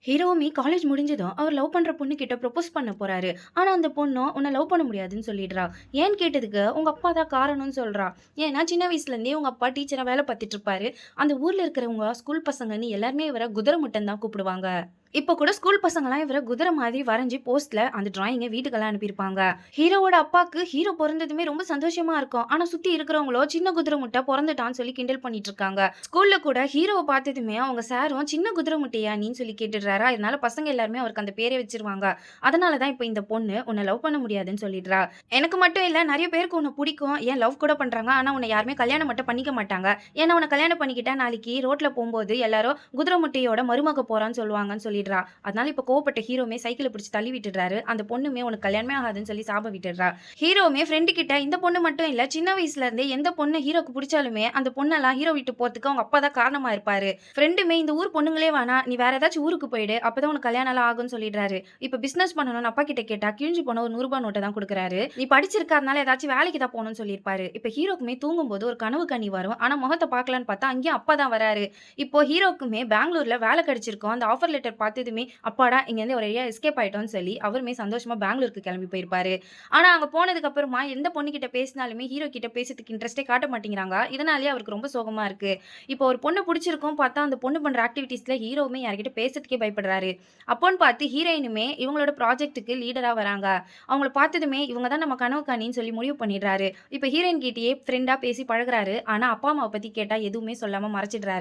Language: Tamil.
ஹீரோவுமே காலேஜ் முடிஞ்சதும் அவர் லவ் பண்ற பொண்ணுகிட்ட ப்ரொபோஸ் பண்ண போறாரு. ஆனா அந்த பொண்ணும் உன்ன லவ் பண்ண முடியாதுன்னு சொல்லிடுறா. ஏன்னு கேட்டதுக்கு உங்க அப்பா தான் காரணம்னு சொல்றா. ஏன்னா சின்ன வயசுல இருந்தே உங்க அப்பா டீச்சரா வேலை பார்த்துட்டு இருப்பாரு. அந்த ஊர்ல இருக்கிறவங்க ஸ்கூல் பசங்கன்னு எல்லாருமே இவர குதிரை முட்டன் தான் கூப்பிடுவாங்க. இப்போ கூட ஸ்கூல் பசங்கலாம் இவர குதிரை மாதிரி வரைஞ்சு போஸ்ட்ல அந்த டிராயிங்க வீட்டுக்கெல்லாம் அனுப்பியிருப்பாங்க. ஹீரோவோட அப்பாக்கு ஹீரோ பொறந்ததுமே ரொம்ப சந்தோஷமா இருக்கும். ஆனா சுத்தி இருக்கிறவங்களோ சின்ன குதிரை முட்டை பொறந்துட்டான்னு சொல்லி கிண்டல் பண்ணிட்டு இருக்காங்க. ஸ்கூல்ல கூட ஹீரோவ பார்த்ததுமே அவங்க சாரும் சின்ன குதிரை முட்டையா நீன்னு சொல்லி கேட்டுடுறாரா. இதனால பசங்க எல்லாருமே அவருக்கு அந்த பேரே வச்சிருவாங்க. அதனால தான் இப்போ இந்த பொண்ணு உன்ன லவ் பண்ண முடியாதுன்னு சொல்லிடுறா. எனக்கு மட்டும் இல்ல நெறைய பேருக்கு உன்ன பிடிக்கும். ஏன் லவ் கூட பண்றாங்க. ஆனா உன்ன யாருமே கல்யாணம் மட்டும் பண்ணிக்க மாட்டாங்க. ஏன்னா உன்ன கல்யாணம் பண்ணிக்கிட்டா நாளைக்கு ரோட்ல போம்போது எல்லாரும் குதிரை முட்டையோட மருமக போறான்னு சொல்லுவாங்கன்னு சொல்லிடுறா. அதனால இப்ப கோவப்பட்ட ஹீரோவுமே சைக்கிள பிடிச்சு தள்ளி விட்டுடுறாரு. அந்த பொண்ணுமே உனக்கு கல்யாணமே ஆகாதுன்னு சொல்லி சாபம் விட்டுடுறா. ஹீரோவுமே ஃப்ரெண்டு கிட்ட இந்த பொண்ணு மட்டும் இல்ல, சின்ன வயசுல இருந்தே எந்த பொண்ணு ஹீரோக்கு புடிச்சாலுமே அந்த பொண்ணெல்லாம் ஹீரோ விட்டு போறதுக்கு அவங்க அப்பா தான் காரணமா இருப்பாரு. ஃப்ரெண்டுமே இந்த ஊர் பொண்ணுங்களே வேணாம், நீ வேற ஏதாச்சும் ஊருக்கு போயிடு. அப்பதான் உனக்கு கல்யாணம்லாம் ஆகும்ன்னு சொல்லிடுறாரு. இப்ப பிசினஸ் பண்ணணும்னு அப்பா கிட்ட கேட்டா கிழிஞ்சு போன ஒரு ரூ. 100 நோட்ட தான் குடுக்குறாரு. நீ படிச்சிருக்காதனால ஏதாச்சும் வேலைக்கு தான் போணும்னு சொல்லியிருப்பாரு. இப்ப ஹீரோக்குமே தூங்கும்போது ஒரு கனவு கண்ணி வரும். ஆனா முகத்த பார்க்கலான்னு பார்த்தா அங்கேயும் அப்பா தான் வராரு. இப்போ ஹீரோக்குமே பெங்களூர்ல வேலை கிடைச்சிருக்கும். அந்த ஆஃபர் லெட்டர் பார்த்ததுமே அப்பாடா! இங்கேருந்து ஒரு வழியா எஸ்கேப் ஆயிட்டோம்ன்னு சொல்லி அவருமே சந்தோஷமா பெங்களூருக்கு கிளம்பி போயிருப்பாரு. ஆனா அங்க போனதுக்கு அப்புறமா எந்த பொண்ணுகிட்ட பேசினாலுமே ஹீரோ கிட்ட பேசுறதுக்கு இன்ட்ரெஸ்ட்டே காட்ட மாட்டேங்கிறாங்க. இதனாலேயே அவருக்கு ரொம்ப சோகமா இருக்கு. இப்போ ஒரு பொண்ணு புடிச்சிருக்கும் பார்த்தா அந்த பொண்ணு பண்ற ஆக்டிவிட்டீஸ்ல ஹீரோவுமே யார்கிட்ட பேசுறதுக்கே பயப்படுறாரு. அப்போன்னு பார்த்து ஹீரோயினுமே இவங்களோட ப்ராஜெக்ட்க்கு லீடரா வராங்க. அவங்கள பார்த்ததுமே இவங்க தான் நம்ம கனவு காணின்னு சொல்லி முடிவு பண்ணிடுறாரு. இப்ப ஹீரோயின் கிட்டயே ஃப்ரெண்டா பேசி பழகுறாரு. ஆனா அப்பா, அம்மாவ பத்தி கேட்டா எதுவுமே சொல்லாம மறைச்சிடுறாரு.